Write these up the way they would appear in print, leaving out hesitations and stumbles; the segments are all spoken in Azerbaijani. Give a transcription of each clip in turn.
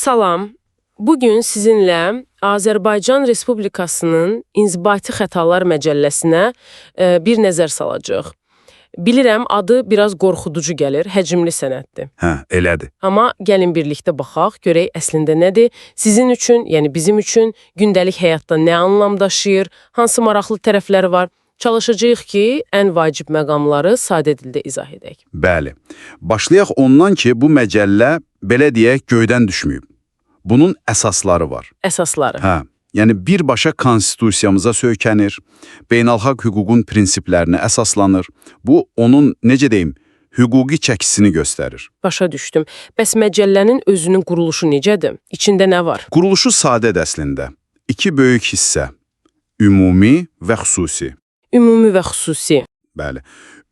Salam. Bugün sizinlə Azərbaycan Respublikasının İnzibati Xətalar Məcəlləsinə bir nəzər salacağıq. Bilirəm, adı biraz qorxuducu gəlir, həcmli sənəddir. Hə, elədir. Amma gəlin birlikdə baxaq, görək əslində nədir? Sizin üçün, yəni bizim üçün gündəlik həyatda nə anlam daşıyır, hansı maraqlı tərəfləri var? Çalışacağıq ki, ən vacib məqamları sadə dildə izah edək. Bəli. Başlayaq ondan ki, bu məcəllə, belə deyək, göydən düşməyib. Bunun əsasları var. Əsasları. Hə, yəni birbaşa konstitusiyamıza söykənir, beynəlxalq hüququn prinsiplərinə əsaslanır. Bu, onun, necə deyim, hüquqi çəkisini göstərir. Başa düşdüm. Bəs məcəllənin özünün quruluşu necədir? İçində nə var? Quruluşu sadədir əslində. İki böyük hissə, ümumi və xüsusi. Ümumi və xüsusi. Bəli.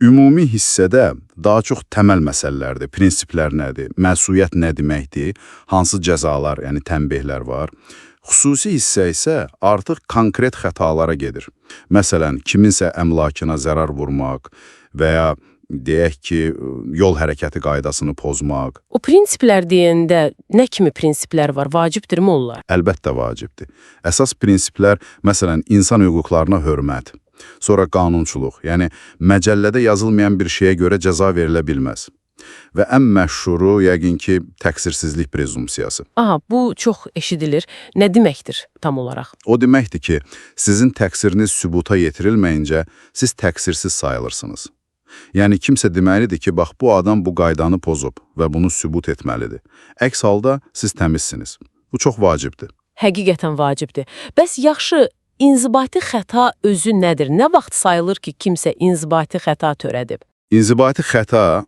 Ümumi hissədə daha çox təməl məsələlərdir, prinsiplər nədir, məsuliyyət nə deməkdir, hansı cəzalar, yəni tənbihlər var. Xüsusi hissə isə artıq konkret xətalara gedir. Məsələn, kiminsə əmlakına zərər vurmaq və ya deyək ki, yol hərəkəti qaydasını pozmaq. O prinsiplər deyəndə nə kimi prinsiplər var? Vacibdirmi onlar? Əlbəttə vacibdir. Əsas prinsiplər, məsələn, insan hüquqlarına hörmət. Sonra qanunçuluq, yəni məcəllədə yazılmayan bir şeyə görə cəza verilə bilməz. Və ən məşhuru, yəqin ki, təqsirsizlik prezumsiyası. Aha, bu çox eşidilir. Nə deməkdir tam olaraq? O deməkdir ki, sizin təqsiriniz sübuta yetirilməyincə siz təqsirsiz sayılırsınız. Yəni kimsə deməlidir ki, bax bu adam bu qaydanı pozub və bunu sübut etməlidir. Əks halda siz təmizsiniz. Bu çox vacibdir. Həqiqətən vacibdir. Bəs yaxşı, İnzibati xəta özü nədir? Nə vaxt sayılır ki, kimsə inzibati xəta törədib? İnzibati xəta,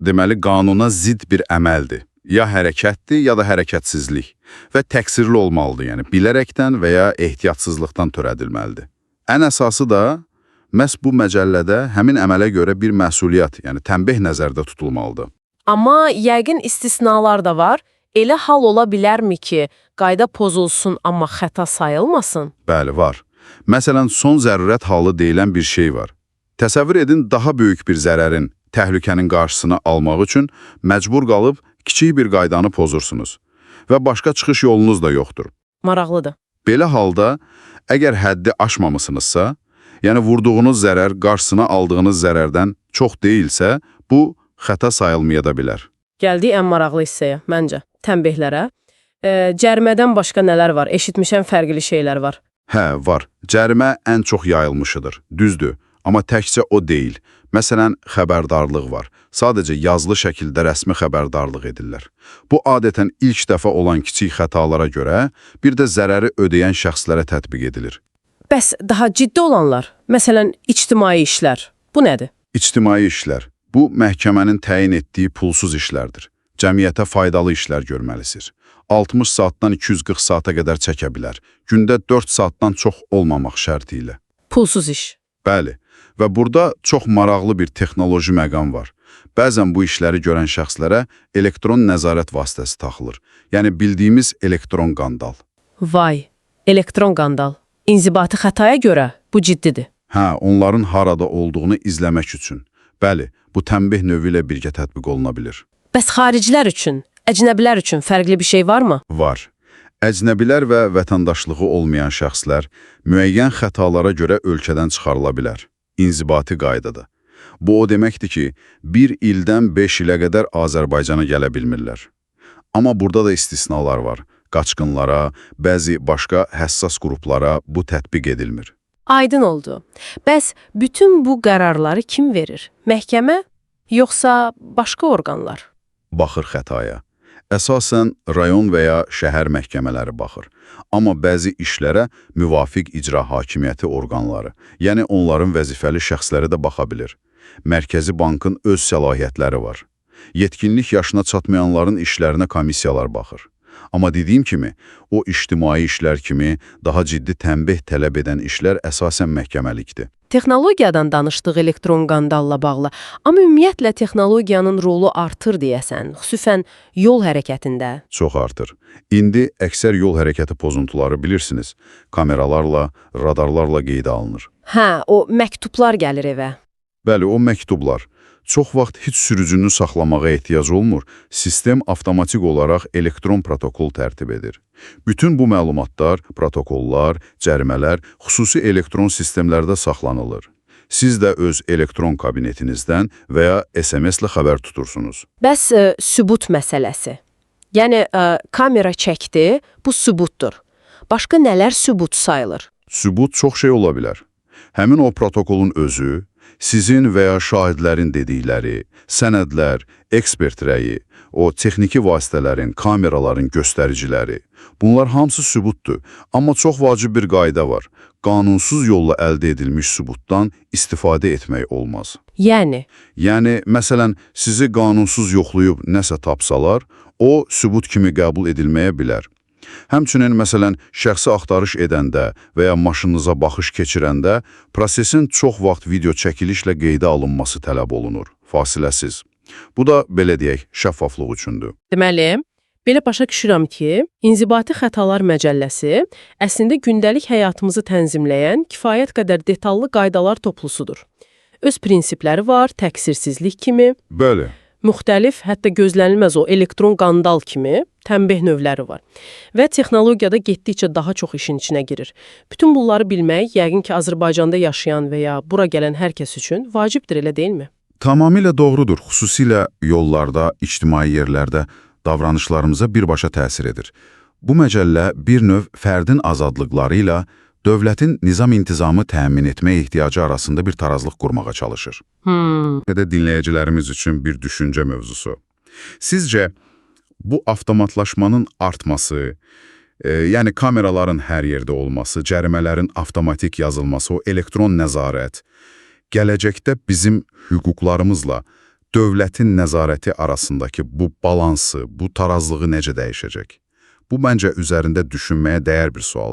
deməli, qanuna zidd bir əməldir. Ya hərəkətdir, ya da hərəkətsizlik. Və təqsirli olmalıdır, yəni bilərəkdən və ya ehtiyatsızlıqdan törədilməlidir. Ən əsası da, məhz bu məcəllədə həmin əmələ görə bir məsuliyyət, yəni tənbih nəzərdə tutulmalıdır. Amma yəqin istisnalar da var. Elə hal ola bilərmi ki, qayda pozulsun, amma xəta sayılmasın? Bəli, var. Məsələn, son zərurət halı deyilən bir şey var. Təsəvvür edin, daha böyük bir zərərin, təhlükənin qarşısını almaq üçün məcbur qalıb kiçik bir qaydanı pozursunuz və başqa çıxış yolunuz da yoxdur. Maraqlıdır. Belə halda, əgər həddi aşmamısınızsa, yəni vurduğunuz zərər qarşısına aldığınız zərərdən çox deyilsə, bu xəta sayılmaya da bilər. Gəldik ən maraqlı hissəyə, məncə, tənbihlərə. Cərimədən başqa nələr var? Eşitmişəm fərqli şeylər var. Hə, var. Cərimə ən çox yayılmışıdır, düzdür. Amma təkcə o deyil. Məsələn, xəbərdarlıq var. Sadəcə yazılı şəkildə rəsmi xəbərdarlıq edirlər. Bu, adətən ilk dəfə olan kiçik xətalara görə bir də zərəri ödəyən şəxslərə tətbiq edilir. Bəs daha ciddi olanlar, məsələn, ictimai işlər, bu nədir? İctimai işlər. Bu, məhkəmənin təyin etdiyi pulsuz işlərdir. Cəmiyyətə faydalı işlər görməlisiniz. 60 saatdan 240 saata qədər çəkə bilər. Gündə 4 saatdan çox olmamaq şərti ilə. Pulsuz iş. Bəli. Və burada çox maraqlı bir texnoloji məqam var. Bəzən bu işləri görən şəxslərə elektron nəzarət vasitəsi taxılır. Yəni bildiyimiz elektron qandal. Vay, elektron qandal. İnzibati xətaya görə bu ciddidir. Hə, onların harada olduğunu izləmək üçün. Bəli, bu tənbih növü ilə birgə tətbiq oluna bilir. Bəs xaricilər üçün, əcnəbilər üçün fərqli bir şey varmı? Var. Əcnəbilər və vətəndaşlığı olmayan şəxslər müəyyən xətalara görə ölkədən çıxarıla bilər. İnzibati qaydada. Bu o deməkdir ki, 1 ildən 5 ilə qədər Azərbaycana gələ bilmirlər. Amma burada da istisnalar var. Qaçqınlara, bəzi başqa həssas qruplara bu tətbiq edilmir. Aydın oldu. Bəs bütün bu qərarları kim verir? Məhkəmə, yoxsa başqa orqanlar? Baxır xətaya. Əsasən rayon və ya şəhər məhkəmələri baxır. Amma bəzi işlərə müvafiq icra hakimiyyəti orqanları, yəni onların vəzifəli şəxsləri də baxa bilir. Mərkəzi Bankın öz səlahiyyətləri var. Yetkinlik yaşına çatmayanların işlərinə komissiyalar baxır. Amma dediyim kimi, o ictimai işlər kimi daha ciddi tənbih tələb edən işlər əsasən məhkəməlikdir. Texnologiyadan danışdıq elektron qandalla bağlı, amma ümumiyyətlə texnologiyanın rolu artır deyəsən, xüsusən yol hərəkətində. Çox artır. İndi əksər yol hərəkəti pozuntuları bilirsiniz, kameralarla, radarlarla qeydə alınır. Hə, o məktublar gəlir evə. Bəli, o məktublar. Çox vaxt heç sürücünü saxlamağa ehtiyac olmur, sistem avtomatik olaraq elektron protokol tərtib edir. Bütün bu məlumatlar, protokollar, cərimələr xüsusi elektron sistemlərdə saxlanılır. Siz də öz elektron kabinetinizdən və ya SMS-lə xəbər tutursunuz. Bəs sübut məsələsi. Yəni, kamera çəkdi, bu sübutdur. Başqa nələr sübut sayılır? Sübut çox şey ola bilər. Həmin o protokolun özü, sizin və ya şahidlərin dedikləri, sənədlər, ekspert rəyi, o texniki vasitələrin, kameraların göstəriciləri, bunlar hamısı sübutdur. Amma çox vacib bir qayda var. Qanunsuz yolla əldə edilmiş sübutdan istifadə etmək olmaz. Yəni, Məsələn, sizi qanunsuz yoxlayıb nəsə tapsalar, o sübut kimi qəbul edilməyə bilər. Həmçinin, məsələn, şəxsi axtarış edəndə və ya maşınınıza baxış keçirəndə prosesin çox vaxt video çəkilişlə qeydə alınması tələb olunur, fasiləsiz. Bu da, belə deyək, şəffaflıq üçündür. Deməli, belə başa düşürəm ki, İnzibati Xətalar Məcəlləsi əslində gündəlik həyatımızı tənzimləyən kifayət qədər detallı qaydalar toplusudur. Öz prinsipləri var, təqsirsizlik kimi, Bəli. müxtəlif, hətta gözlənilməz o elektron qandal kimi tənbeh növləri var. Və texnologiyada getdikcə daha çox işin içinə girir. Bütün bunları bilmək, yəqin ki, Azərbaycanda yaşayan və ya bura gələn hər kəs üçün vacibdir, elə deyilmi? Tamamilə doğrudur. Xüsusilə yollarda, ictimai yerlərdə davranışlarımıza birbaşa təsir edir. Bu məcəllə bir növ fərdin azadlıqları ilə dövlətin nizam-intizamı təmin etmə ehtiyacı arasında bir tarazlıq qurmağa çalışır. Və də dinləyicilərimiz üçün bir düşüncə mövzusu. Sizcə, bu avtomatlaşmanın artması, yəni kameraların hər yerdə olması, cərimələrin avtomatik yazılması, o elektron nəzarət, gələcəkdə bizim hüquqlarımızla dövlətin nəzarəti arasındakı bu balansı, bu tarazlığı necə dəyişəcək? Bu, məncə, üzərində düşünməyə dəyər bir sual.